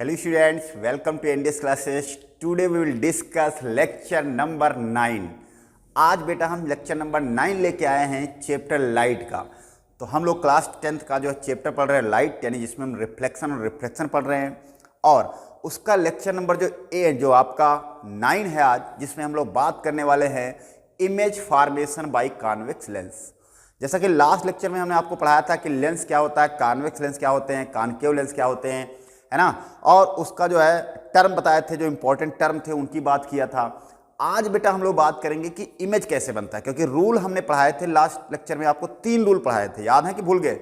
Hello students, welcome to NDS classes. Today we will discuss lecture number 9. आज बेटा हम lecture number 9 लेके आए हैं चैप्टर लाइट का। तो हम लोग क्लास 10th का जो चैप्टर पढ़ रहे हैं लाइट, यानी जिसमें हम रिफ्लेक्शन और रिफ्रैक्शन पढ़ रहे हैं, और उसका लेक्चर नंबर जो आपका 9 है आज, जिसमें हम लोग बात करने वाले हैं image formation by convex lens. जैसा कि लास्ट लेक्चर में हमने आपको पढ़ाया था कि लेंस क्या होता है, कॉन्वेक्स लेंस क्या होते हैं, कॉनकेव लेंस क्या होते हैं, है ना, और उसका जो है टर्म बताए थे, जो इंपॉर्टेंट टर्म थे उनकी बात किया था। आज बेटा हम लोग बात करेंगे कि इमेज कैसे बनता है, क्योंकि रूल हमने पढ़ाए थे लास्ट लेक्चर में, आपको 3 रूल पढ़ाए थे, याद है कि भूल गए?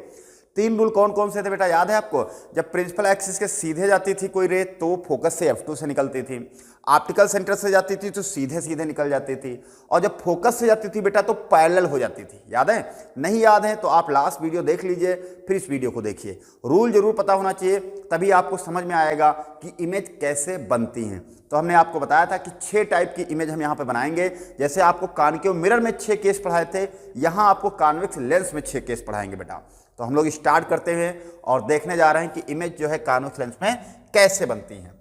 3 रूल कौन कौन से थे बेटा, याद है आपको? जब प्रिंसिपल एक्सिस के सीधे जाती थी कोई रे तो फोकस से F2 से निकलती थी, ऑप्टिकल सेंटर से जाती थी तो सीधे सीधे निकल जाती थी, और जब फोकस से जाती थी बेटा तो पैरेलल हो जाती थी। याद है? नहीं याद है तो आप लास्ट वीडियो देख लीजिए, फिर इस वीडियो को देखिए। रूल जरूर पता होना चाहिए, तभी आपको समझ में आएगा कि इमेज कैसे बनती हैं। तो हमने आपको बताया था कि 6 टाइप की इमेज हम यहाँ पे बनाएंगे। जैसे आपको कॉनकेव मिरर में 6 केस पढ़ाए थे, यहाँ आपको कॉन्वेक्स लेंस में 6 केस पढ़ाएंगे बेटा। तो हम लोग स्टार्ट करते हैं और देखने जा रहे हैं कि इमेज जो है कॉन्वेक्स लेंस में कैसे बनती है।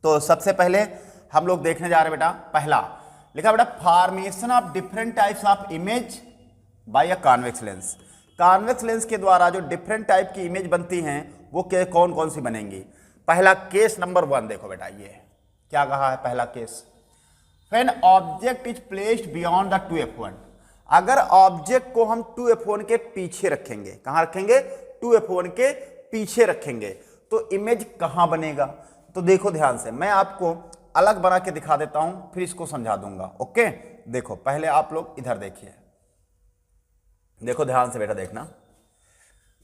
तो सबसे पहले हम लोग देखने जा रहे हैं बेटा, पहला लिखा बेटा formation of different types of image by a convex lens. Convex lens के द्वारा जो डिफरेंट टाइप की इमेज बनती हैं वो कौन कौन सी बनेंगी। पहला केस नंबर 1 देखो बेटा, ये क्या कहा है पहला case, when object is placed beyond the 2f1। अगर ऑब्जेक्ट को हम 2f1 के पीछे रखेंगे, कहां रखेंगे? 2f1 के पीछे रखेंगे तो इमेज कहां बनेगा? तो देखो ध्यान से, मैं आपको अलग बना के दिखा देता हूं, फिर इसको समझा दूंगा। ओके, देखो पहले आप लोग इधर देखिए, देखो ध्यान से बेटा, देखना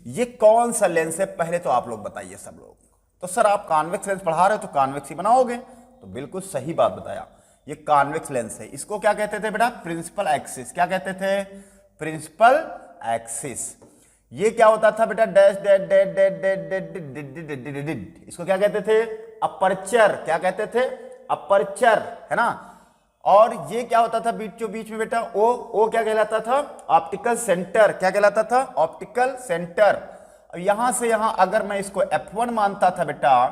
ये कौन सा लेंस है, पहले तो आप लोग बताइए सब लोग। तो सर आप कॉन्वेक्स लेंस पढ़ा रहे हो तो कॉन्वेक्स ही बनाओगे, तो बिल्कुल सही बात बताया, ये कॉन्वेक्स लेंस है। इसको क्या कहते थे बेटा? Principal axis. क्या कहते थे? Principal axis. ये क्या होता था बेटा? Dash dash dash dash dash dash, इसको क्या कहते थे? अपर्चर। क्या कहते थे? अपर्चर, है ना। और ये क्या होता था बीचों बीच में बेटा? ओ क्या कहलाता था? Optical centre. क्या कहलाता था? Optical centre. यहां से यहां अगर मैं इसको F1 मानता था बेटा,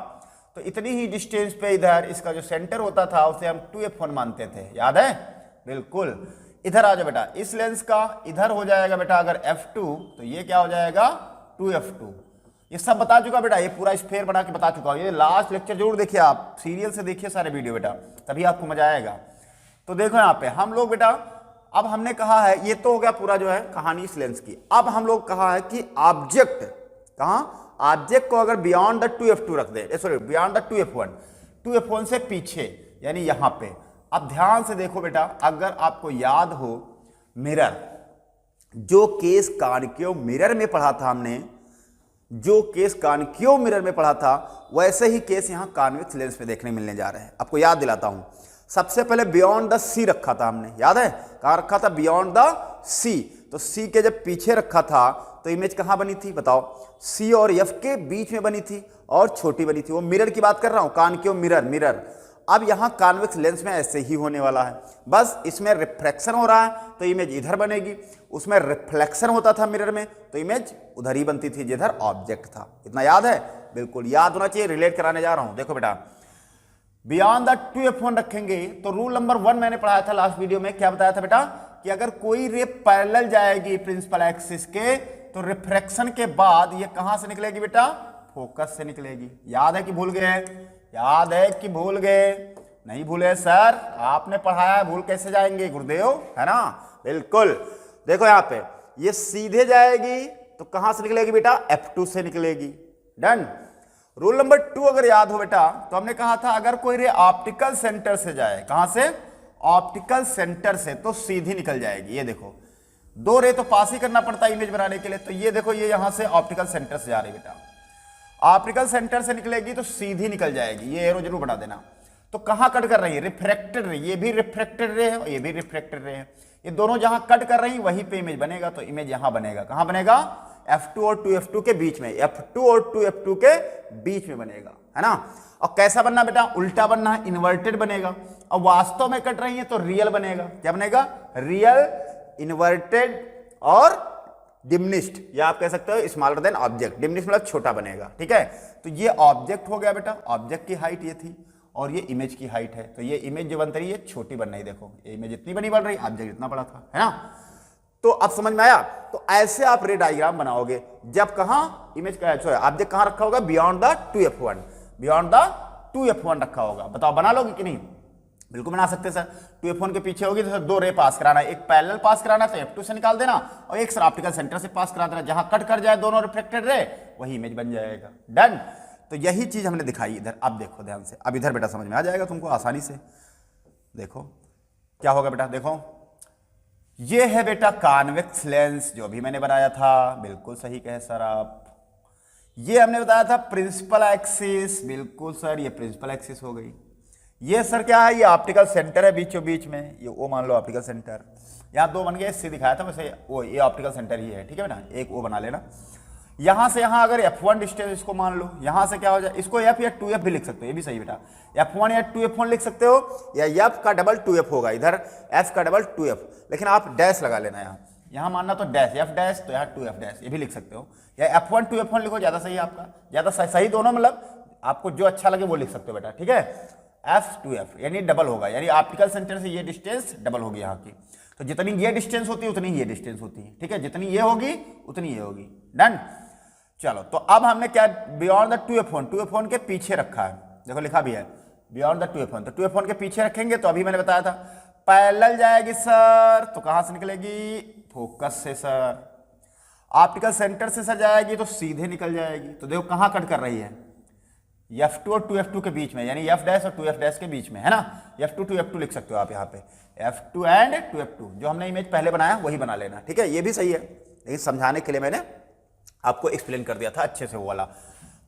तो इतनी ही डिस्टेंस पे इधर इसका जो सेंटर होता था उसे हम 2f1 मानते थे। याद है? बिल्कुल। इधर आ जाओ बेटा, इस लेंस का इधर हो जाएगा बेटा अगर F2, तो ये क्या हो जाएगा? 2f2। ये सब बता चुका बेटा, ये पूरा स्फेयर बना के बता चुका हूं। ये लास्ट लेक्चर जरूर देखिए, आप सीरियल से देखिए सारे वीडियो बेटा, तभी आपको मजा आएगा। तो देखो यहाँ पे हम लोग बेटा, अब हमने कहा है, ये तो हो गया पूरा जो है कहानी इस लेंस की। अब हम लोग कहा है कि ऑब्जेक्ट, कहाँ? ऑब्जेक्ट को अगर बियॉन्ड द 2f2 रख दे, सॉरी बियॉन्ड द 2f1 से पीछे, यानी यहां पे। अब ध्यान से देखो बेटा, अगर आपको याद हो मिरर, जो केस कॉनकेव मिरर में पढ़ा था हमने, जो केस कॉनकेव मिरर में पढ़ा था, वैसे ही केस यहां कॉन्वेक्स लेंस में देखने मिलने जा रहे हैं। आपको याद दिलाता हूं, सबसे पहले बियॉन्ड द सी रखा था हमने, याद है? कहां रखा था? बियॉन्ड द सी। तो सी के जब पीछे रखा था तो इमेज कहां बनी थी बताओ? सी और एफ के बीच में बनी थी और छोटी बनी थी। वो मिरर की बात कर रहा हूं, कॉनकेव मिरर। अब यहां कॉन्वेक्स लेंस में ऐसे ही होने वाला है, बस इसमें रिफ्रैक्शन हो रहा है तो इमेज इधर बनेगी, उसमें रिफ्लेक्शन होता था मिरर में तो इमेज उधर ही बनती थी जिधर ऑब्जेक्ट था। इतना याद है? बिल्कुल याद होना चाहिए, रिलेट कराने जा रहा हूं। देखो बेटा, बियॉन्ड द 2f1 रखेंगे तो रूल नंबर 1 मैंने पढ़ाया था लास्ट वीडियो में। क्या बताया था बेटा? कि अगर कोई रे पैरेलल जाएगी प्रिंसिपल एक्सिस के, तो रिफ्रैक्शन के बाद ये कहां से निकलेगी बेटा? फोकस से निकलेगी। याद है कि भूल गए? याद है कि भूल गए? नहीं भूले सर, आपने पढ़ाया, भूल कैसे जाएंगे गुरुदेव, है ना। बिल्कुल। देखो यहां पे ये सीधे जाएगी तो कहां से निकलेगी बेटा? F2 से निकलेगी। डन। रूल नंबर 2 अगर याद हो बेटा, तो हमने कहा था अगर कोई रे ऑप्टिकल सेंटर से जाए, कहां से? ऑप्टिकल सेंटर से, तो सीधी निकल जाएगी। ये देखो 2 रे तो पास ही करना पड़ता है इमेज बनाने के लिए, तो ये देखो ये यहां से ऑप्टिकल सेंटर से जा रही बेटा, ऑप्टिकल सेंटर से निकलेगी तो सीधी निकल जाएगी। ये एरो जरूर बना देना। तो कहां कट कर रही है? रिफ्रैक्टेड रे। ये भी रिफ्रैक्टेड रे है और ये भी रिफ्रैक्टेड रे है, ये दोनों जहां कट कर रही वहीं पे इमेज बनेगा। तो इमेज यहां बनेगा, कहां बनेगा? F2 और 2f2 के बीच में, F2 और 2f2 के बीच में बनेगा, है ना। और कैसा बनना बेटा? उल्टा बनना है, इन्वर्टेड बनेगा। और वास्तव में कट रही है तो रियल बनेगा। क्या बनेगा? रियल, इन्वर्टेड और डिमिनिश्ड, या आप कह सकते हो स्मॉलर देन ऑब्जेक्ट। डिमिनिश्ड मतलब छोटा बनेगा, ठीक है। तो ये ऑब्जेक्ट हो गया बेटा, ऑब्जेक्ट की हाइट ये थी और ये इमेज की हाइट है। तो ये इमेज जो बन रही है छोटी बन रही, देखो ये इमेज इतनी बड़ी बन रही, ऑब्जेक्ट इतना बड़ा था, है ना। तो अब समझ में आया। तो ऐसे आप रे डायग्राम बनाओगे जब कहाँ इमेज का ऑब्जेक्ट कहाँ रखा होगा, beyond the 2f1, beyond the 2f1 रखा होगा। बताओ बना लोगे कि नहीं? बिल्कुल बना सकते सर। 2f1 के पीछे होगी तो सर 2 रे पास कराना है, एक पैरेलल पास कराना तो f2 से निकाल देना और एक सर ऑप्टिकल सेंटर से पास करा देना, जहां कट कर जाए दोनों रिफ्लेक्टेड रे वही इमेज बन जाएगा। डन। तो यही चीज हमने दिखाई इधर। अब देखो ध्यान से, अब इधर बेटा समझ में आ जाएगा तुमको आसानी से। देखो क्या होगा बेटा, देखो ये है बेटा कॉन्वेक्स लेंस जो भी मैंने बनाया था, बिल्कुल सही कहे सर आप। ये हमने बताया था प्रिंसिपल एक्सिस, बिल्कुल सर ये प्रिंसिपल एक्सिस हो गई। ये सर क्या है, ये ऑप्टिकल सेंटर है बीचों बीच में, ये ओ मान लो ऑप्टिकल सेंटर। यहाँ 2 बन गए, इससे दिखाया था वैसे वो ये ऑप्टिकल सेंटर ही है, ठीक है बेटा, एक ओ बना लेना। यहां से यहां अगर f1 डिस्टेंस इसको मान लो, यहां से क्या हो जाए, इसको f या 2f भी लिख सकते हो, ये भी सही बेटा, f1 या 2f1 लिख सकते हो, या f का डबल 2f होगा, इधर f का डबल 2f, लेकिन आप डैश लगा लेना यहां मानना तो डैश, f डैश तो यहाँ 2f डैश, ये भी लिख सकते हो, या f1 2f1 लिखो, ज्यादा सही है आपका, ज्यादा सही दोनों, मतलब आपको जो अच्छा लगे वो लिख सकते हो बेटा, ठीक है। f2f यानी डबल होगा, यानी ऑप्टिकल सेंटर से ये डिस्टेंस डबल होगी यहाँ की। तो जितनी ये डिस्टेंस होती है उतनी ये डिस्टेंस होती है, ठीक है, जितनी ये होगी उतनी ये होगी। डन। चलो तो अब हमने क्या बियॉन्ड द 2f1, 2f1 के पीछे रखा है, देखो लिखा भी है बियॉन्ड द 2f1, तो 2f1 के पीछे रखेंगे तो अभी मैंने बताया था पैरेलल जाएगी सर, तो कहां से निकलेगी, फोकस से सर। ऑप्टिकल सेंटर से सर जाएगी तो सीधे निकल जाएगी, तो देखो कहां कट कर रही है, f2 और 2f2 के बीच में, यानी f डैश और 2f डैश के बीच में, है ना। f2 2f2 लिख सकते हो आप यहाँ पे, f2 एंड 2f2, जो हमने इमेज पहले बनाया वही बना लेना, ठीक है। ये भी सही है, लेकिन समझाने के लिए मैंने आपको एक्सप्लेन कर दिया था अच्छे से वो वाला।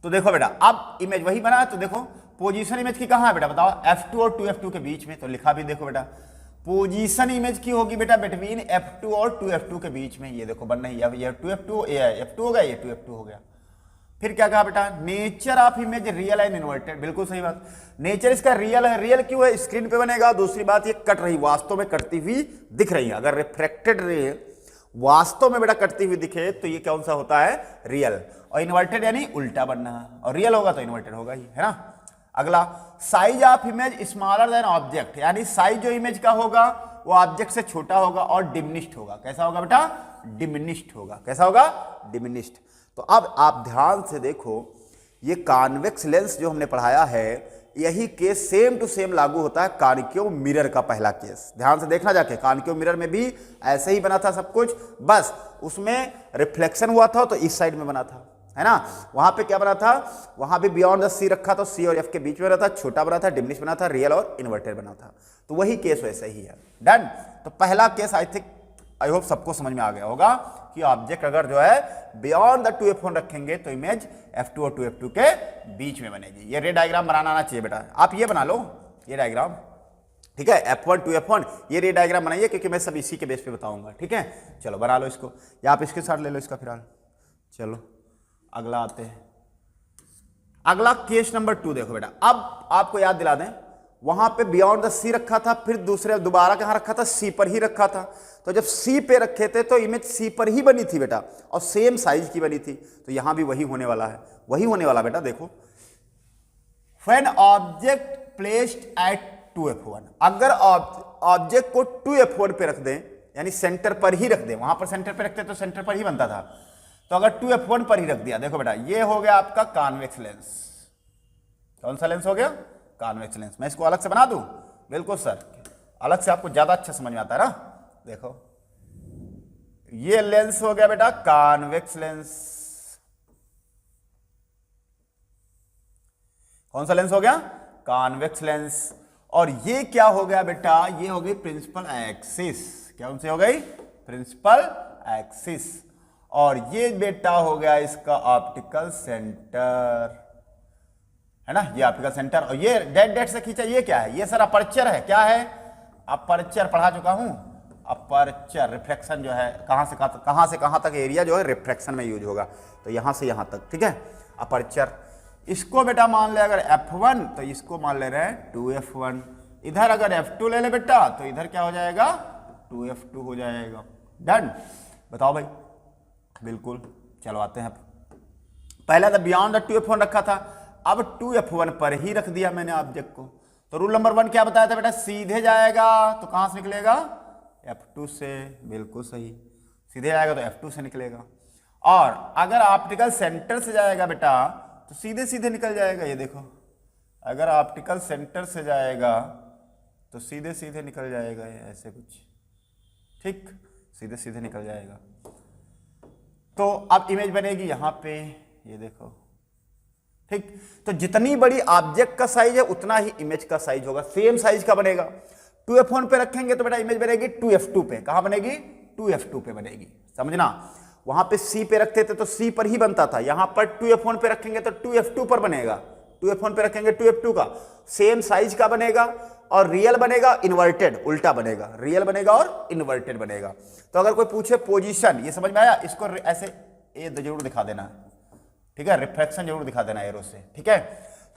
तो देखो बेटा अब इमेज वही बना है, तो देखो पोजीशन इमेज की कहां है बेटा, बताओ f2 और 2f2 के बीच में, तो लिखा भी देखो बेटा पोजीशन इमेज की होगी बेटा बिटवीन f2 और 2f2 के बीच में, ये देखो बन रही है, ये 2f2 f2 हो गया, ये 2f2 हो गया। फिर क्या कहा बेटा, nature of image real and inverted, बिल्कुल सही बात, नेचर इसका रियल है। रियल क्यों है, स्क्रीन पे बनेगा, दूसरी बात ये कट रही, वास्तव में कटती हुई दिख रही है। अगर रिफ्रैक्टेड रे वास्तव में बेटा कटती हुई दिखे तो ये कौन सा होता है, रियल, और इन्वर्टेड यानी उल्टा बनना, और रियल होगा तो इन्वर्टेड होगा ही, है ना। अगला size of image smaller than object, यानी साइज जो इमेज का होगा वो ऑब्जेक्ट से छोटा होगा और डिमिनिश्ड होगा। कैसा होगा बेटा, डिमिनिश्ड होगा। कैसा होगा, डिमिनिश्ड। तो अब आप ध्यान से देखो, ये कॉन्वेक्स लेंस जो हमने पढ़ाया है, यही केस सेम टू सेम लागू होता है कॉन्केव मिरर का पहला केस। ध्यान से देखना जाके, कॉन्केव मिरर में भी ऐसे ही बना था सब कुछ, बस उसमें रिफ्लेक्शन हुआ था तो इस साइड में बना था, है ना। वहां पे क्या बना था, वहां भी बियॉन्ड द सी रखा था, सी और एफ के बीच में बना था, छोटा बना था, डिमिनिश बना था, रियल और इन्वर्टेड बना था। तो वही केस वैसे ही है। डन। तो पहला केस आई होप सबको समझ में आ गया होगा कि ऑब्जेक्ट अगर जो है बियॉन्ड द 2f1 रखेंगे तो इमेज f2 और 2f2 के बीच में बनेगी। ये रे डायग्राम बनाना आना चाहिए बेटा, आप ये बना लो ये डायग्राम, ठीक है, f1 2f1 ये रे डायग्राम बनाइए, क्योंकि मैं सब इसी के बेस पे बताऊंगा, ठीक है। चलो बना लो इसको, या आप इसके साथ ले लो इसका फिलहाल। चलो अगला आते हैं, अगला केस नंबर 2 देखो बेटा। अब आपको याद दिला दें, वहां पे बियॉन्ड द सी रखा था, फिर दूसरे दोबारा कहां रखा था, सी पर ही रखा था। तो जब सी पे रखे थे तो इमेज सी पर ही बनी थी बेटा, और सेम साइज की बनी थी। तो यहां भी वही होने वाला है, वही होने वाला बेटा। देखो when object placed at 2f1, अगर ऑब्जेक्ट को 2f1 पे रख दें, यानी सेंटर पर ही रख दें, वहां पर सेंटर पे रखते तो सेंटर पर ही बनता था, तो अगर 2f1 पर ही रख दिया, देखो बेटा ये हो गया आपका कॉन्वेक्स लेंस। कौन सा लेंस हो गया, कॉन्वेक्स लेंस। मैं इसको अलग से बना दूं, बिल्कुल सर, अलग से आपको ज्यादा अच्छा समझ में आता है ना। देखो ये लेंस हो गया बेटा कॉन्वेक्स लेंस। कौन सा लेंस हो गया, कॉन्वेक्स लेंस। और ये क्या हो गया बेटा, ये हो गई प्रिंसिपल एक्सिस। क्या उनसे हो गई, प्रिंसिपल एक्सिस। और ये बेटा हो गया इसका ऑप्टिकल सेंटर, है ना, ये ऑप्टिकल सेंटर। और ये डेट से खींचा, ये क्या है, ये सर अपर्चर है। क्या है, अपर्चर पढ़ा चुका हूं, अपर्चर रिफ्लेक्शन जो है, कहां से कहां तक एरिया जो है रिफ्लेक्शन में यूज होगा, तो यहां से यहां तक, ठीक है, अपर्चर। इसको बेटा मान ले अगर f1, तो इसको मान ले रहे हैं 2f1। इधर अगर f2 ले ले बेटा, तो इधर क्या हो जाएगा, 2f2 हो जाएगा। डन। बताओ भाई, बिल्कुल। चलो आते हैं, पहले तो बियॉन्ड द 2f1 रखा था, अब 2f1 पर ही रख दिया मैंने ऑब्जेक्ट को। तो रूल नंबर 1 क्या बताया था बेटा, सीधे जाएगा तो कहां से निकलेगा, F2 से, बिल्कुल सही, सीधे जाएगा तो F2 से निकलेगा। और अगर ऑप्टिकल सेंटर से जाएगा बेटा तो सीधे सीधे निकल जाएगा, ये देखो, अगर ऑप्टिकल सेंटर से जाएगा तो सीधे सीधे निकल जाएगा, ये ऐसे कुछ, ठीक, सीधे सीधे निकल जाएगा। तो अब इमेज बनेगी यहां पे, ये देखो, ठीक। तो जितनी बड़ी ऑब्जेक्ट का साइज है उतना ही इमेज का साइज होगा, सेम साइज का बनेगा। 2f1 पे रखेंगे तो बेटा इमेज बनेगी 2f2 पे, कहां बनेगी, 2f2 पे बनेगी, समझना। वहां पे C पे रखते थे तो C पर ही बनता था, यहां पर 2f1 पे रखेंगे तो 2f2 पर बनेगा, 2f1 पे रखेंगे 2f2 का, सेम साइज का बनेगा। और रियल बनेगा इन्वर्टेड, उल्टा बनेगा, रियल बनेगा और इन्वर्टेड बनेगा। तो अगर कोई पूछे पोजीशन, ये समझ में आया, इसको ऐसे ये जरूर दिखा देना, ठीक है, रिफ्लेक्शन जरूर दिखा देना एरो से, ठीक है।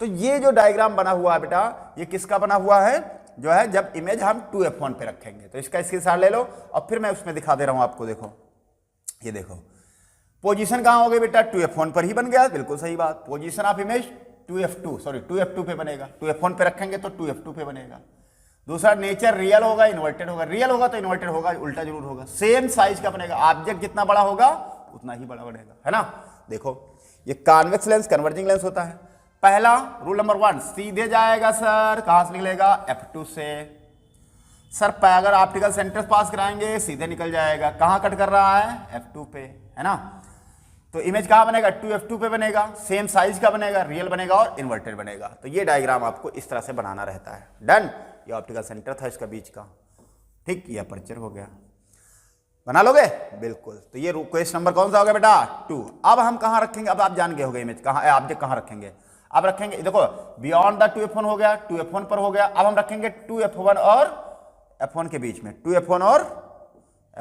तो ये जो डायग्राम बना हुआ है बेटा, ये किसका बना हुआ है, जो है जब इमेज हम 2f1 पे रखेंगे। तो इसका स्क्रीनशॉट ले लो और फिर मैं उसमें दिखा दे रहा हूं आपको, देखो, ये देखो, पोजीशन कहां हो गई बेटा, 2f1 पर ही बन गया, बिल्कुल सही बात। पोजीशन ऑफ इमेज 2f2 पे बनेगा, 2f1 पे रखेंगे तो 2f2 पे बनेगा। दूसरा नेचर रियल होगा इन्वर्टेड होगा, रियल होगा तो इन्वर्टेड होगा, उल्टा जरूर होगा। सेम साइज का बनेगा, ऑब्जेक्ट जितना बड़ा होगा उतना ही बड़ा बनेगा, है ना। देखो ये कॉन्वेक्स लेंस कन्वर्जिंग लेंस होता है। पहला रूल नंबर 1, सीधे जाएगा सर, कहां से निकलेगा, F2 से। सर अगर ऑप्टिकल सेंटर पास कराएंगे सीधे निकल जाएगा, कहां कट कर रहा है, F2 पे, है ना। तो इमेज कहां बनेगा, 2f2 पे बनेगा, सेम साइज का बनेगा, रियल बनेगा और इन्वर्टेड बनेगा। तो ये डायग्राम आपको इस तरह से बनाना रहता है। डन, ये ऑप्टिकल सेंटर था इसका बीच का, ठीक, ये अपर्चर हो गया, बना लोगे, बिल्कुल। तो ये क्वेश्चन नंबर कौन सा हो गया बेटा, 2। अब हम कहां रखेंगे, अब आप जान गए होगे इमेज कहां, ऑब्जेक्ट कहां रखेंगे। अब रखेंगे, देखो बियॉन्ड द 2f1 हो गया, 2f1 पर हो गया। अब हम रखेंगे 2f1 और f1 के बीच में, 2f1 और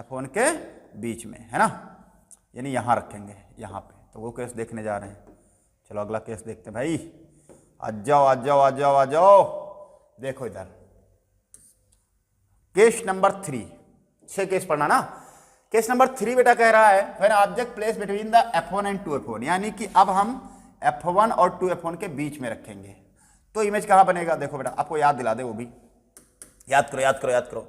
f1 के बीच में, है ना, यानी यहां रखेंगे, यहां पे। तो वो केस देखने जा रहे हैं। चलो अगला केस देखते हैं भाई, आ जाओ आ जाओ आ जाओ आ जाओ। देखो इधर केस नंबर 3, 6 केस पढ़ना ना। केस नंबर 3 बेटा कह रहा है when object place between the f1 and 2f1, यानी कि अब हम f1 और 2f1 के बीच में रखेंगे तो इमेज कहां बनेगा। देखो बेटा आपको याद दिला दे, वो भी याद करो याद करो याद करो।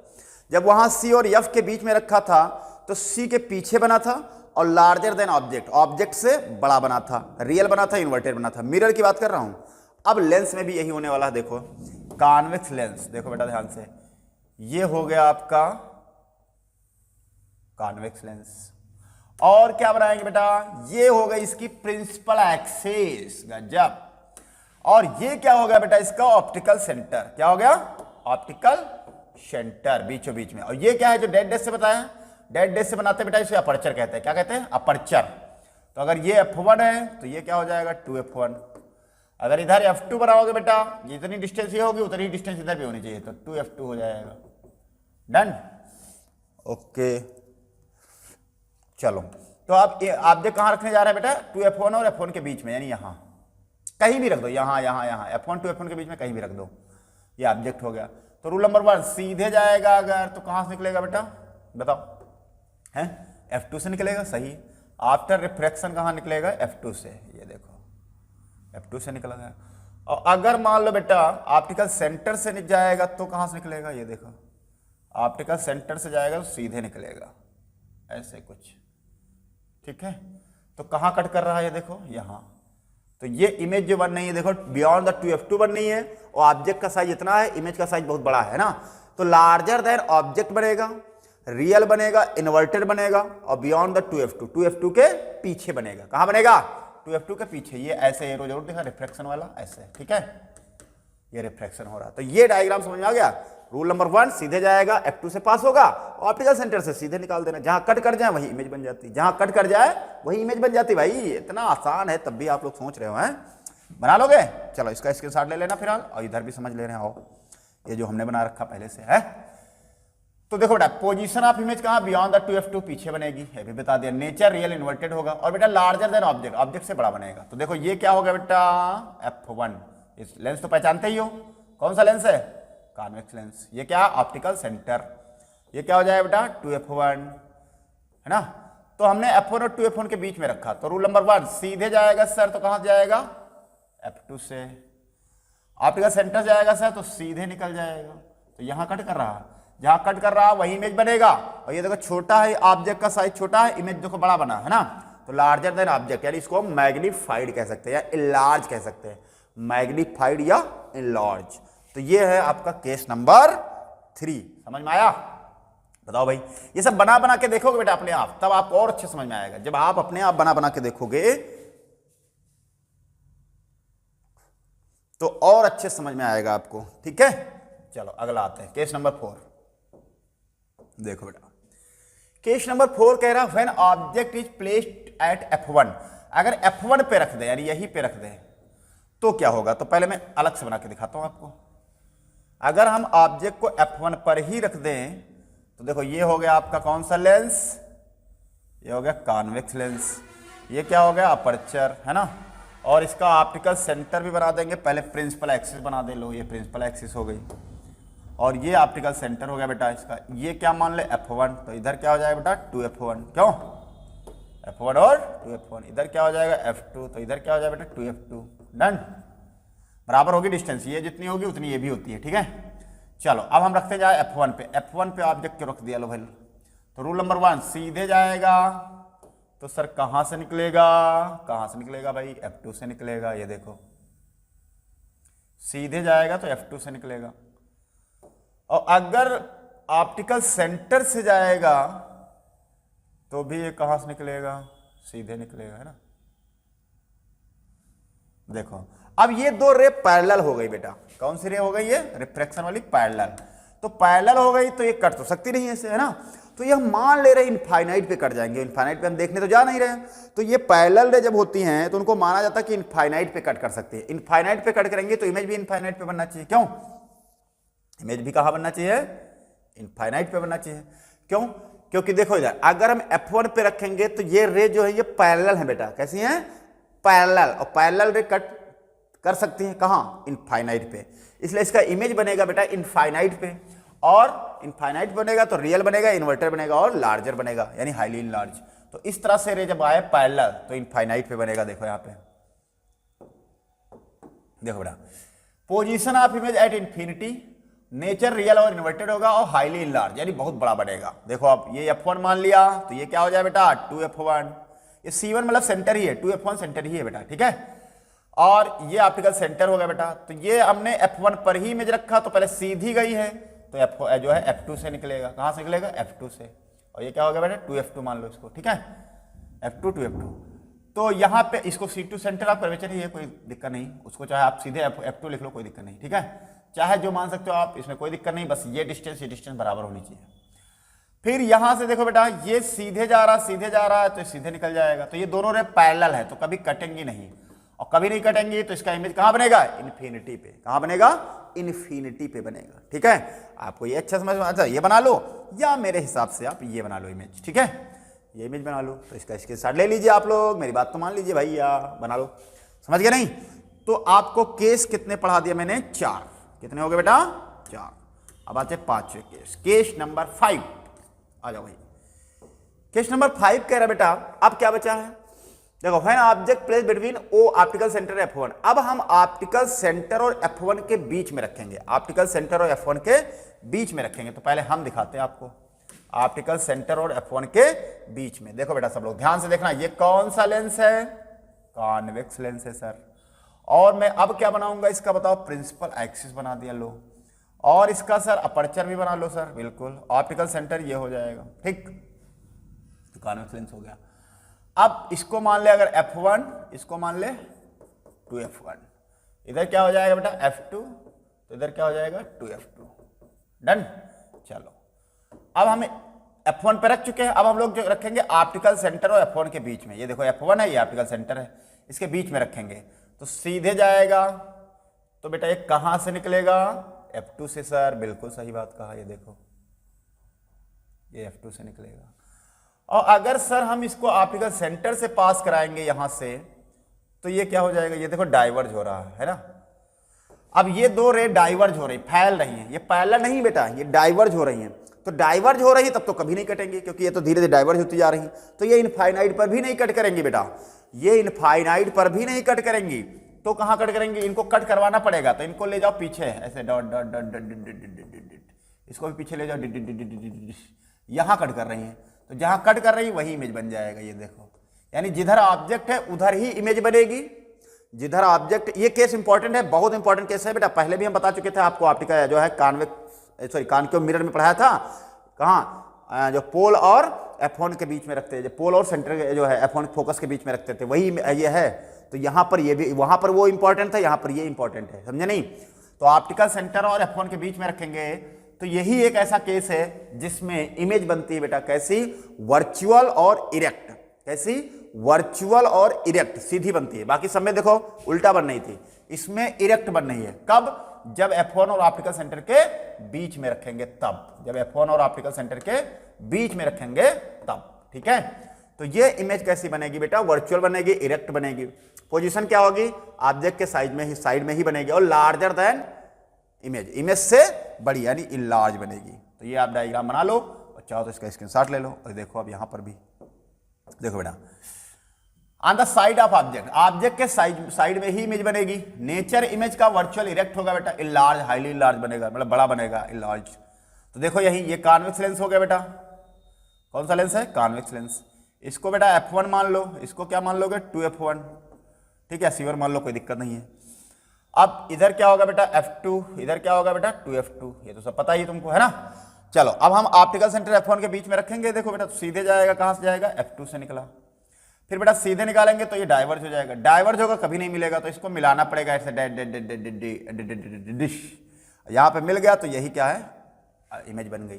जब वहां C और F के बीच में रखा था तो C के पीछे बना था और लार्जर देन ऑब्जेक्ट, ऑब्जेक्ट से बड़ा बना था, रियल बना था, इन्वर्टेड बना था। मिरर की बात कर रहा हूं। अब लेंस में भी यही होने वाला है। देखो कॉन्वेक्स लेंस, देखो बेटा ध्यान से, ये हो गया आपका कॉन्वेक्स लेंस। और क्या बनाएंगे बेटा, ये हो गई इसकी प्रिंसिपल एक्सिस, गजब। और ये क्या हो गया बेटा, इसका ऑप्टिकल सेंटर, क्या हो गया, ऑप्टिकल सेंटर बीचों बीच में। और ये क्या है जो डेड डेस से बताया, डेड डेस से बनाते बेटा इसे अपर्चर कहते हैं। क्या कहते हैं, अपर्चर। तो अगर ये f1 है तो ये क्या हो जाएगा, 2f1। अगर इधर f2 बनाओगे बेटा, जितनी डिस्टेंस ये होगी उतनी डिस्टेंस इधर भी होनी चाहिए, तो 2f2 हो जाएगा। Done, okay. चलो तो अब ऑब्जेक्ट कहां रखने जा रहे हैं बेटा, 2f1 और f1 के बीच में, यानी यहां कहीं भी रख दो, यहां यहां यहां f1 2f1 के बीच में कहीं भी रख दो, ये ऑब्जेक्ट हो गया। तो रूल नंबर 1, सीधे जाएगा अगर तो कहां से निकलेगा बेटा, बताओ, है F2 से निकलेगा, सही। आफ्टर रिफ्रैक्शन कहां निकलेगा, F2 से, ये देखो F2 से निकला गया। और अगर मान लो बेटा ऑप्टिकल सेंटर से जाएगा तो कहां से निकलेगा, ये देखो ऑप्टिकल सेंटर से जाएगा तो सीधे निकलेगा, ऐसे कुछ, ठीक है। तो कहां कट कर रहा है, ये देखो यहां। तो ये इमेज जो बन रही है, देखो बियॉन्ड द 2f2 बन रही है और ऑब्जेक्ट का साइज इतना है, इमेज का साइज बहुत बड़ा है ना। तो लार्जर देन ऑब्जेक्ट बनेगा, रियल बनेगा, इन्वर्टेड बनेगा और बियॉन्ड द 2f2 के पीछे बनेगा। कहां बनेगा, 2f2 के पीछे। ये ऐसे एरो जरूर दिखा, रिफ्रैक्शन वाला ऐसे, ठीक है, ये रिफ्रैक्शन हो रहा। तो ये डायग्राम समझ में आ गया। रूल नंबर 1, सीधे जाएगा, F2 से पास होगा, ऑप्टिकल सेंटर से सीधे निकाल देना, जहां कट कर जाए वही इमेज बन जाती, जहां कट कर जाए वही इमेज बन जाती। भाई इतना आसान है, तब भी आप लोग सोच रहे हो, हैं बना लोगे। चलो इसका स्क्रीनशॉट ले लेना फिलहाल, और इधर भी समझ ले रहे हैं, आओ ये जो हमने बना रखा पहले से है। तो देखो बेटा पोजीशन ऑफ इमेज कहां, बियॉन्ड द 2f2 पीछे बनेगी, ये भी बता दिया। नेचर रियल इन्वर्टेड होगा और बेटा लार्जर देन ऑब्जेक्ट, ऑब्जेक्ट से बड़ा बनेगा। तो देखो ये क्या होगा बेटा, f1। इस लेंस तो पहचानते ही हो, कौन सा लेंस है, कॉन्वेक्स लेंस। ये क्या, ऑप्टिकल सेंटर। ये क्या हो जाएगा बेटा, 2f1, है ना। तो हमने F1 और 2F1 के बीच में रखा, तो रूल नंबर 1 सीधे जाएगा सर तो कहां जाएगा, F2 से। ऑप्टिकल सेंटर जाएगा सर तो सीधे निकल जाएगा, तो यहां कट कर रहा, जहां कट कर रहा वही इमेज बनेगा। और ये देखो छोटा है, ऑब्जेक्ट का साइज छोटा है, इमेज देखो बड़ा बना है ना, तो लार्जर देन ऑब्जेक्ट, यानी इसको हम मैग्नीफाइड कह सकते हैं या इनलार्ज कह सकते हैं, मैग्नीफाइड या इनलार्ज। तो ये है आपका केस नंबर 3। समझ में आया? बताओ भाई, ये सब बना बना के देखोगे बेटा अपने आप, तब आपको और अच्छे समझ में आएगा। जब आप अपने आप बना बना के देखोगे तो और अच्छे समझ में आएगा आपको। ठीक है, चलो अगला आते हैं, केस नंबर 4। देखो बेटा, केस नंबर 4 कह रहा है when object is placed at F1, अगर F1 पे रख दे, यानी यहीं पे रख दे, तो क्या होगा। तो पहले मैं अलग से बना के दिखाता हूं आपको। अगर हम ऑब्जेक्ट को F1 पर ही रख दें तो देखो ये हो गया आपका कौन सा लेंस, ये हो गया कॉन्वेक्स लेंस, ये क्या हो गया अपर्चर, है ना। और इसका ऑप्टिकल सेंटर भी बना देंगे, पहले प्रिंसिपल एक्सिस बना दे लो, ये प्रिंसिपल एक्सिस हो गई, और ये ऑप्टिकल सेंटर हो गया बेटा इसका। ये क्या मान ले F1, तो इधर क्या हो जाएगा बेटा 2F1, क्यों F1 और 2F1। इधर क्या हो जाएगा F2, तो इधर क्या हो जाएगा बेटा 2F2। डन, बराबर होगी डिस्टेंस, ये जितनी होगी उतनी ये भी होती है। ठीक है, चलो अब हम रखते जाए F1 पे। F1 पे ऑब्जेक्ट क्यों रख दिया लो भाई, तो रूल नंबर 1 सीधे जाएगा तो सर कहां से निकलेगा, कहां से निकलेगा भाई, F2 से निकलेगा। ये देखो सीधे जाएगा तो F2 से निकलेगा, और अगर ऑप्टिकल सेंटर से जाएगा तो भी ये कहां से निकलेगा, सीधे निकलेगा, है ना। देखो अब ये दो रे पैरेलल हो गई बेटा, कौन सी रे हो गई, ये रिफ्रैक्शन वाली पैरेलल। तो पैरेलल हो गई तो ये कट तो सकती नहीं है इसे, है ना। तो ये हम मान ले रहे इनफाइनाइट पे कट जाएंगे, इनफाइनाइट पे हम देखने तो जा नहीं रहे। तो ये पैरेलल रे जब होती हैं तो उनको माना जाता है कि इनफाइनाइट पे कट कर सकते हैं। इनफाइनाइट पे कट करेंगे तो इमेज भी इनफाइनाइट पे बनना चाहिए, क्यों, इमेज भी कहां बनना चाहिए, इनफाइनाइट पे बनना चाहिए। क्यों, क्योंकि देखो इधर अगर हम F1 पे रखेंगे तो ये रे जो है ये पैरेलल है बेटा, कैसी हैं, पैरेलल, और पैरेलल रे कट कर सकती हैं कहां, इनफाइनाइट पे, इसलिए इसका इमेज बनेगा बेटा इनफाइनाइट पे। और इनफाइनाइट बनेगा तो रियल बनेगा, इन्वर्टर बनेगा और लार्जर बनेगा, यानी हाईली इनलार्ज। तो इस तरह से रे जब आए पैरेलल तो इनफाइनाइट पे बनेगा। देखो यहां पे देखो बेटा, position of image at infinity, nature real और इन्वर्टेड होगा, और हाईली इनलार्ज यानी बहुत बड़ा बनेगा। देखो आप ये F1 मान लिया तो ये क्या हो जाए बेटा 2F1, ये C1 मतलब सेंटर ही है, 2F1 सेंटर ही है बेटा। ठीक है, और ये ऑप्टिकल सेंटर हो गया बेटा। तो ये हमने F1 पर ही इमेज रखा तो पहले सीधी गई है, तो F जो है F2 से निकलेगा, कहां से निकलेगा F2 से, और ये क्या हो गया बेटा 2F2 मान लो इसको। ठीक है, F2 2F2, तो यहाँ पे इसको C2 सेंटर आप कर्वेचर ही है, कोई दिक्कत नहीं, उसको चाहे आप सीधे F2 लिख लो, कोई दिक्कत नहीं। ठीक है, चाहे जो मान सकते हो आप, इसमें कोई दिक्कत नहीं, बस ये डिस्टेंस बराबर होनी चाहिए। फिर यहां से देखो बेटा ये सीधे जा रहा है तो सीधे निकल जाएगा, तो ये दोनों रे पैरेलल है तो कभी कटेंगी नहीं, और कभी नहीं कटेंगी तो इसका इमेज कहां बनेगा, इन्फिनिटी पे। कहां बनेगा, इन्फिनिटी पे बनेगा। ठीक है, आपको ये अच्छा समझ में आता है, ये बना लो, या मेरे हिसाब से आप ये बना लो इमेज। ठीक है, ये इमेज बना लो, तो इसका स्क्रीनशॉट ले लीजिए आप लोग, मेरी बात तो मान लीजिए भाई, या बना लो, समझ गए नहीं। तो आपको केस कितने पढ़ा दिया मैंने, 4, कितने हो गए बेटा 4। अब आते हैं 5वें केस, केस नंबर 5, आ जाओ भाई। केस नंबर 5 कह रहा बेटा अब क्या बचा है, देखो when object place between O optical centre F1, अब हम ऑप्टिकल सेंटर और F1 के बीच में रखेंगे, ऑप्टिकल सेंटर और F1 के बीच में रखेंगे। तो पहले हम दिखाते हैं आपको ऑप्टिकल सेंटर और F1 के बीच में। देखो बेटा सब लोग ध्यान से देखना, ये कौन सा लेंस है, कॉन्वेक्स लेंस है सर। और मैं अब क्या बनाऊंगा इसका, बताओ, प्रिंसिपल एक्सिस बना दिया लो, और इसका सर अपर्चर भी बना लो सर, बिल्कुल। ऑप्टिकल सेंटर ये हो जाएगा, ठीक, तो कॉन्वेक्स लेंस हो गया। अब इसको मान ले अगर F1, इसको मान ले 2F1, इधर क्या हो जाएगा बेटा F2, तो इधर क्या हो जाएगा 2F2। डन, चलो अब हम F1 पे रख चुके हैं, अब हम लोग जो रखेंगे ऑप्टिकल सेंटर और F1 के बीच में। ये देखो F1 है, ये ऑप्टिकल सेंटर है, इसके बीच में रखेंगे तो सीधे जाएगा। तो बेटा ये कहां से निकलेगा, F2 से सर, बिल्कुल सही बात कहा, ये देखो ये F2 से निकलेगा। और अगर सर हम इसको ऑप्टिकल सेंटर से पास कराएंगे यहां से, तो ये क्या हो जाएगा, ये देखो डाइवर्ज हो रहा है ना। अब ये दो रे डाइवर्ज हो रही, फैल रही हैं, ये पैरेलल नहीं बेटा, ये डाइवर्ज हो रही हैं। तो डाइवर्ज हो रही तब तो कभी नहीं कटेंगी, क्योंकि ये तो धीरे धीरे डाइवर्ज होती जा रही। तो ये इनफाइनाइट पर भी नहीं कट करेंगी बेटा, ये इनफाइनाइट पर भी नहीं कट करेंगी। तो कहाँ कट करेंगी? इनको कट करवाना पड़ेगा, तो इनको ले जाओ पीछे ऐसे डॉट डॉट डॉट डॉट, इसको भी पीछे ले जाओ, यहाँ कट कर रही है। तो जहाँ कट कर रही है वही इमेज बन जाएगा, ये देखो। यानी जिधर ऑब्जेक्ट है उधर ही इमेज बनेगी, जिधर ऑब्जेक्ट। ये केस इंपॉर्टेंट है, बहुत इंपॉर्टेंट केस है बेटा। पहले भी हम बता चुके थे आपको, ऑप्टिकल जो है कॉन्केव मिरर में पढ़ाया था। कहाँ? जो पोल और F1 के बीच में रखते हैं, जो पोल और सेंटर जो है F1 फोकस के बीच में रखते थे, वही ये है। तो यहाँ पर ये भी, वहाँ पर वो इंपॉर्टेंट था, यहाँ पर ये इंपॉर्टेंट है, समझे नहीं? तो ऑप्टिकल सेंटर और F1 के बीच में रखेंगे। तो यही एक ऐसा केस है जिसमें इमेज बनती है बेटा, कैसी? वर्चुअल और इरेक्ट। कैसी? वर्चुअल और इरेक्ट, सीधी बनती है। बाकी सब में देखो उल्टा बन रही थी, इसमें इरेक्ट बन रही है। कब? जब F1 और ऑप्टिकल सेंटर के बीच में रखेंगे तब, जब F1 और ऑप्टिकल सेंटर के बीच में रखेंगे तब, ठीक है? तो ये इमेज कैसी बनेगी बेटा? वर्चुअल बनेगी, इरेक्ट बनेगी। पोजीशन क्या होगी? ऑब्जेक्ट के साइड में ही बनेगी, और लार्जर देन इमेज, इमेज से बड़ी यानी इनलार्ज बनेगी। तो ये आप डायग्राम बना लो, और चाहो तो इसका स्क्रीनशॉट ले लो। और देखो अब यहां पर भी देखो बेटा, on the side of object, object के साइड में ही इमेज बनेगी। नेचर इमेज का वर्चुअल इरेक्ट होगा बेटा, इनलार्ज, हाईली इनलार्ज बनेगा, मतलब बड़ा बनेगा, इनलार्ज। तो देखो यही ये कॉन्वेक्स लेंस हो गया बेटा। कौन सा लेंस है? Convex lens. इसको बेटा F1 मान लो, इसको क्या मान लोगे? 2F1, ठीक है? सीवर मान लो, कोई दिक्कत नहीं है। अब इधर क्या होगा बेटा? F2, इधर क्या होगा बेटा? 2F2। ये तो सब पता ही तुमको है ना। चलो अब हम ऑप्टिकल सेंटर F1 के बीच में रखेंगे। देखो बेटा सीधे जाएगा, कहां से जाएगा? F2 से निकला। फिर बेटा सीधे निकालेंगे तो ये डाइवर्ज हो जाएगा, डाइवर्ज होगा कभी नहीं मिलेगा, तो इसको मिलाना पड़ेगा ऐसे, यहां पे मिल गया। तो यही क्या है? इमेज बन गई।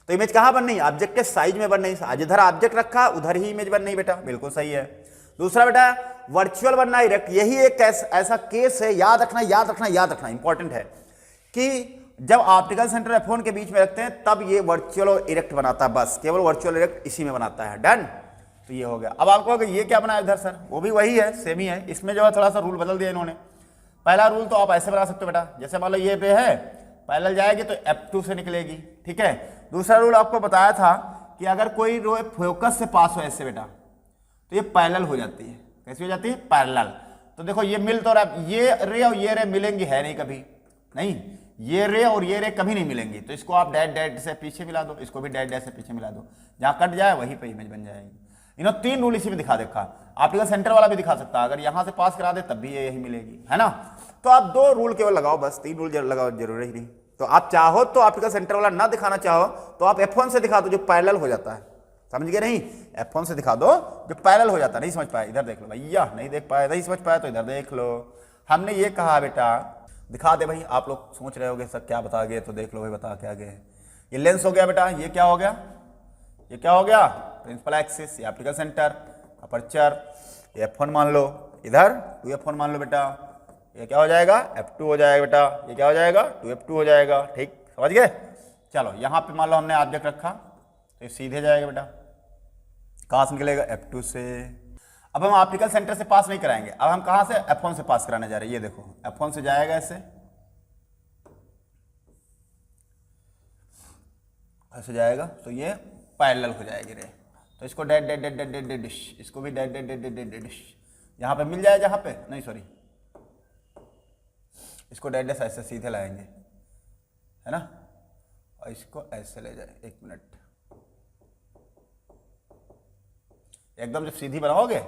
तो इमेज कहां बन रही? ऑब्जेक्ट के साइज में बन रही। जिधर ऑब्जेक्ट रखा उधर ही इमेज बन रही बेटा, बिल्कुल सही है। दूसरा बेटा वर्चुअल बनना, इरेक्ट। यही एक ऐसा केस है, याद रखना, याद रखना, याद रखना, इंपॉर्टेंट है कि जब ऑप्टिकल सेंटर F1 के बीच में रखते हैं तब ये वर्चुअल और इरेक्ट बनाता है, बस केवल वर्चुअल इरेक्ट इसी में बनाता है। डन। तो ये हो गया। अब आपको अगर ये क्या बनाया इधर सर, वो भी वही है, सेम ही है। इसमें जो है थोड़ा सा रूल बदल दिया इन्होंने। पहला रूल तो आप ऐसे बना सकते हो बेटा, जैसे मान लो ये पे है, पैरेलल जाएगी तो F2 से निकलेगी, ठीक है? दूसरा रूल आपको बताया था कि अगर कोई रो फोकस से पास हो ऐसे बेटा, तो ये पैरेलल हो जाती है। कैसी हो जाती है? पैरेलल। तो देखो ये मिल तो रहा, ये रे और ये रे मिलेंगी है नहीं कभी, नहीं, ये रे और ये रे कभी नहीं मिलेंगी। तो इसको आप डैट डैट से पीछे मिला दो, इसको भी डैट डैट से पीछे मिला दो, जहां कट जाए वहीं पे इमेज बन जाएगी। इन्होंने 3 रूल इसी में दिखा देखा। ऑप्टिकल सेंटर वाला भी दिखा सकता है, अगर यहां से पास करा दे तब भी ये यही मिलेगी, है ना? तो आप 2 रूल केवल लगाओ, बस 3 रूल लगाओ, जरूरी नहीं। तो आप चाहो तो ऑप्टिकल सेंटर वाला ना दिखाना चाहो तो आप F1 से दिखा दो जो पैरेलल हो जाता है, समझ गए नहीं? F1 से दिखा दो जो पैरेलल हो जाता है। नहीं समझ पाए इधर देख लो भैया, नहीं देख पाए, नहीं समझ पाए तो इधर देख लो। हमने ये कहा बेटा, दिखा दे भाई। आप लोग सोच रहे होगे सर क्या बता गए, तो देख लो भाई बता क्या गए। ये लेंस हो गया बेटा, ये क्या हो गया? ये क्या हो गया? प्रिंसिपल एक्सिस, ये ऑप्टिकल सेंटर, अपर्चर, ये F1 मान लो, इधर 2F1 मान लो बेटा। ये क्या हो जाएगा? F2 हो जाएगा बेटा। ये क्या हो जाएगा? 2F2 हो जाएगा, ठीक, समझ गए? चलो यहाँ पे मान लो हमने ऑब्जेक्ट रखा तो ये सीधे जाएगा बेटा, कहाँ से निकलेगा? F2 से। अब हम ऑप्टिकल सेंटर से पास नहीं कराएंगे, अब हम कहाँ से? F1 से पास कराने जा रहे हैं। ये देखो F1 से जाएगा ऐसे, ऐसे जाएगा तो ये पैरेलल हो जाएगी रे। तो इसको that that that that that dish, इसको भी that that that that that dish, यहाँ पे मिल जाए, जहाँ पे नहीं सॉरी, इसको डैट डैट ऐसे सीधे लाएंगे, है ना? और इसको ऐसे ले जाए, 1 मिनट, एकदम जब सीधी बनाओगे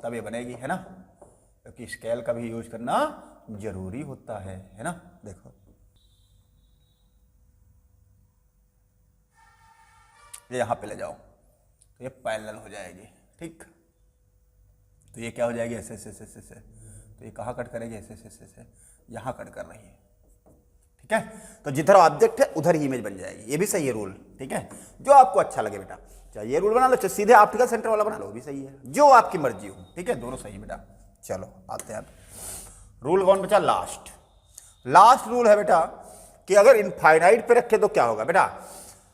तब ये बनेगी, है ना? क्योंकि स्केल का भी यूज करना जरूरी होता है ना? देखो ये यहां पे ले जाओ तो ये पैरेलल हो जाएगी, ठीक? तो ये क्या हो जाएगी? ऐसे ऐसे ऐसे ऐसे। तो ये कहाँ कट करेगी? ऐसे ऐसे ऐसे, यहाँ कट कर रही है, ठीक है? तो जिधर ऑब्जेक्ट है उधर ही इमेज बन जाएगी। ये भी सही है रूल, ठीक है? जो आपको अच्छा लगे बेटा, चाहे ये रूल बना लो, चाहे सीधे ऑप्टिकल सेंटर वाला बना लो, भी सही है, जो आपकी मर्जी हो, ठीक है? दोनों सही बेटा। चलो आते हैं रूल कौन बचा? लास्ट। लास्ट रूल है बेटा कि अगर इनफाइनाइट पे रखे तो क्या होगा बेटा?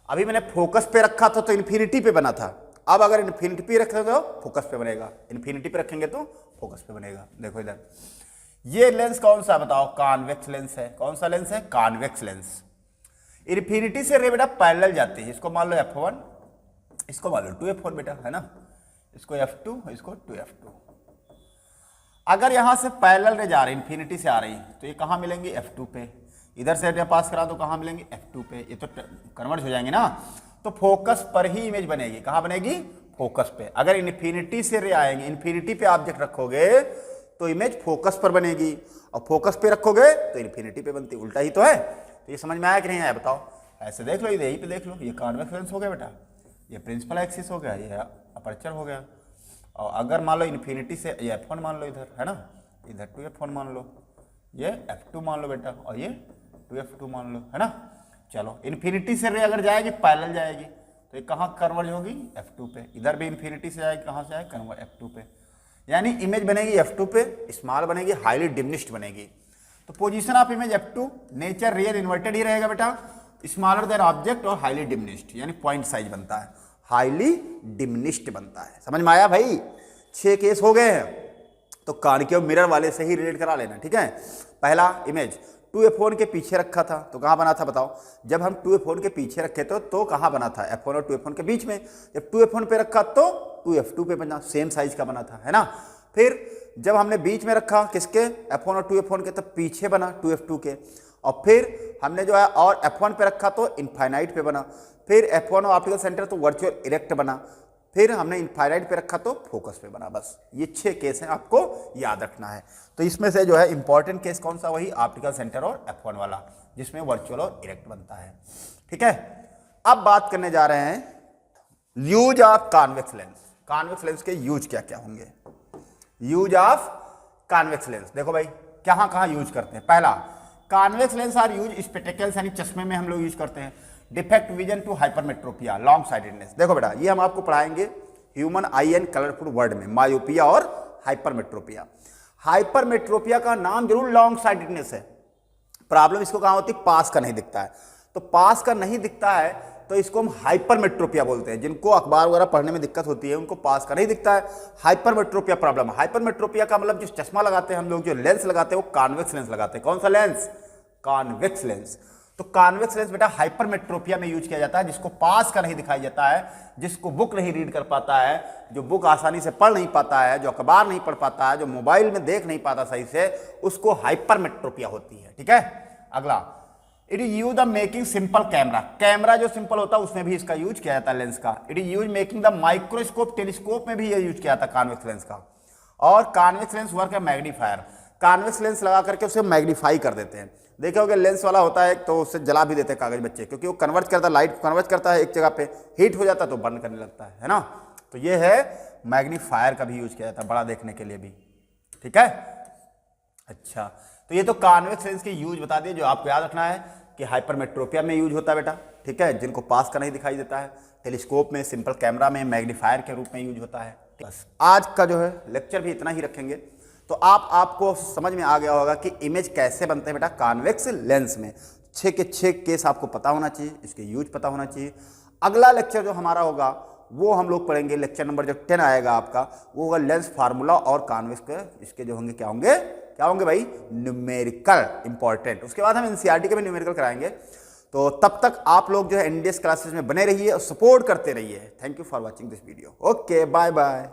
अभी मैंने फोकस पे रखा था तो इन्फिनिटी पे बना था, अब अगर इन्फिनिटी पे रखे तो फोकस पे बनेगा, इन्फिनिटी पे रखेंगे तो फोकस पे बनेगा। देखो इधर ये लेंस कौन सा बताओ? कॉन्वेक्स लेंस है। कौन सा लेंस है? Convex lens. इन्फिनिटी से रे बेटा पैरेलल जाती है। इसको मान लो F1, इसको मान लो 2F1 बेटा, है ना, इसको F2, इसको 2F2। अगर यहां से पैरेलल रे जा रही, इन्फिनिटी से आ रही, तो ये कहाँ मिलेंगी? F2 पे। इधर से पास करा तो कहाँ मिलेंगे? F2 पे। ये तो कन्वर्ट हो जाएंगे ना, तो फोकस पर ही इमेज बनेगी। कहाँ बनेगी? फोकस पे। अगर इन्फिनिटी से रे आएंगे, इन्फिनिटी पे ऑब्जेक्ट रखोगे तो इमेज फोकस पर बनेगी, और फोकस पे रखोगे तो इन्फिनिटी पे बनती। उल्टा ही तो है। तो ये समझ में आया कि नहीं आया बताओ? ऐसे देख लो, ये यहीं पे देख लो, ये कॉन्वेक्स लेंस हो गया बेटा, ये प्रिंसिपल एक्सिस हो गया, ये अपर्चर हो गया। और अगर मान लो इन्फिनिटी से ये F1 मान लो इधर, है ना, इधर 2F1 मान लो, ये F2 मान लो बेटा, और ये 2F2 मान लो, है ना। चलो इन्फिनिटी से रे अगर जाएगी पैरेलल जाएगी, तो ये कहाँ कन्वर्ज होगी? F2 पे। इधर भी इन्फिनिटी से आएगी, कहाँ से आएगी? कन्वर्ज F2 पे। यानी इमेज बनेगी F2 पे, स्मॉल बनेगी, हाईली डिमिनिश्ड बनेगी। तो position of image F2, nature real inverted ही रहेगा बेटा, स्मॉलर देन ऑब्जेक्ट और हाईली डिमिनिश्ड, यानी पॉइंट साइज बनता है, हाईली डिमिनिश्ड बनता है। समझ में आया भाई? 6 केस हो गए हैं, तो कॉनकेव मिरर वाले से ही रिलेट करा लेना, ठीक है। पहला इमेज 2F1 के पीछे रखा था, तो कहाँ बना था बताओ? जब हम 2F1 के पीछे रखे तो कहाँ बना था? F1 और 2F1 के बीच में। जब 2F1 पे रखा तो 2F2 पे बना, सेम साइज का बना था, है ना। फिर जब हमने बीच में रखा किसके? F1 और 2F1 के, तब पीछे बना 2F2 के। और फिर हमने जो है और F1 पे रखा तो इनफाइनाइट पे बना। फिर F1 और ऑप्टिकल सेंटर तो वर्चुअल इरेक्ट बना। फिर हमने इनफाइनाइट पे रखा तो फोकस पे बना। बस ये 6 केस हैं, आपको याद रखना है। तो इसमें से जो है इंपॉर्टेंट केस कौन सा? वही ऑप्टिकल सेंटर और F1 वाला, जिसमें वर्चुअल और इरेक्ट बनता है, ठीक है। अब बात करने जा रहे हैं use of convex lens. Convex lens के यूज क्या क्या होंगे? यूज ऑफ कॉन्वेक्स लेंस देखो भाई, कहाँ कहाँ यूज करते हैं। पहला, convex lens are use spectacles, यानी चश्मे में हम लोग यूज करते हैं। Defect vision to hypermetropia, long sightedness. देखो बेटा, ये हम आपको पढ़ाएंगे human eye and colourful world में, मायोपिया और हाइपरमेट्रोपिया। हाइपरमेट्रोपिया का नाम जरूर लॉन्ग साइटेडनेस है। प्रॉब्लम इसको कहाँ होती है? पास का नहीं दिखता है। तो पास का नहीं दिखता है तो इसको हम हाइपरमेट्रोपिया बोलते हैं। जिनको अखबार वगैरह पढ़ने में दिक्कत होती है उनको पास का नहीं दिखता है, हाइपरमेट्रोपिया प्रॉब्लम। हाइपरमेट्रोपिया का मतलब जो चश्मा लगाते हैं हम लोग, जो लेंस लगाते हैं वो कॉन्वेक्स लेंस लगाते हैं। कौन सा लेंस? Convex lens. तो कॉन्वेक्स लेंस बेटा हाइपरमेट्रोपिया में यूज किया जाता है, जिसको पास का नहीं दिखाई देता है, जिसको बुक नहीं रीड कर पाता है, जो बुक आसानी से पढ़ नहीं पाता है, जो अखबार नहीं पढ़ पाता है, जो मोबाइल में देख नहीं पाता सही से, उसको हाइपरमेट्रोपिया होती है, ठीक है। अगला, it is use the making simple camera. Camera जो सिंपल होता है उसमें भी इसका यूज किया जाता है लेंस का। It is use making the microscope, telescope में भी ये यूज किया जाता है कॉन्वेक्स लेंस का। और कॉन्वेक्स लेंस वर्क है मैग्नीफायर। कॉन्वेक्स लेंस लगा करके उसे मैग्नीफाई कर देते हैं। देखे होगे लेंस वाला होता है तो उससे जला भी देते हैं कागज बच्चे, क्योंकि वो कन्वर्ट करता है, लाइट को कन्वर्ट करता है एक जगह पे, हीट हो जाता है तो बर्न करने लगता है ना। तो ये है मैग्नीफायर का भी यूज किया जाता है, बड़ा देखने के लिए भी, ठीक है। अच्छा, तो ये तो कॉन्वेक्स लेंस के यूज बता दिए, जो आपको याद रखना है कि हाइपरमेट्रोपिया में यूज होता है बेटा, ठीक है, जिनको पास का नहीं दिखाई देता है, टेलीस्कोप में, सिंपल कैमरा में, मैग्नीफायर के रूप में यूज होता है। बस आज का जो है लेक्चर भी इतना ही रखेंगे। तो आपको समझ में आ गया होगा कि इमेज कैसे बनते हैं बेटा कॉन्वेक्स लेंस में। 6 के 6 केस आपको पता होना चाहिए, इसके यूज पता होना चाहिए। अगला लेक्चर जो हमारा होगा वो हम लोग पढ़ेंगे, लेक्चर नंबर जो 10 आएगा आपका, वो होगा लेंस फार्मूला और कॉन्वेक्स के, इसके जो होंगे क्या होंगे भाई? Numerical important. उसके बाद हम एनसीईआरटी के भी न्यूमेरिकल कराएंगे। तो तब तक आप लोग जो है एनडीएस क्लासेस में बने रहिए और सपोर्ट करते रहिए। Thank you for watching this video. Okay, bye bye.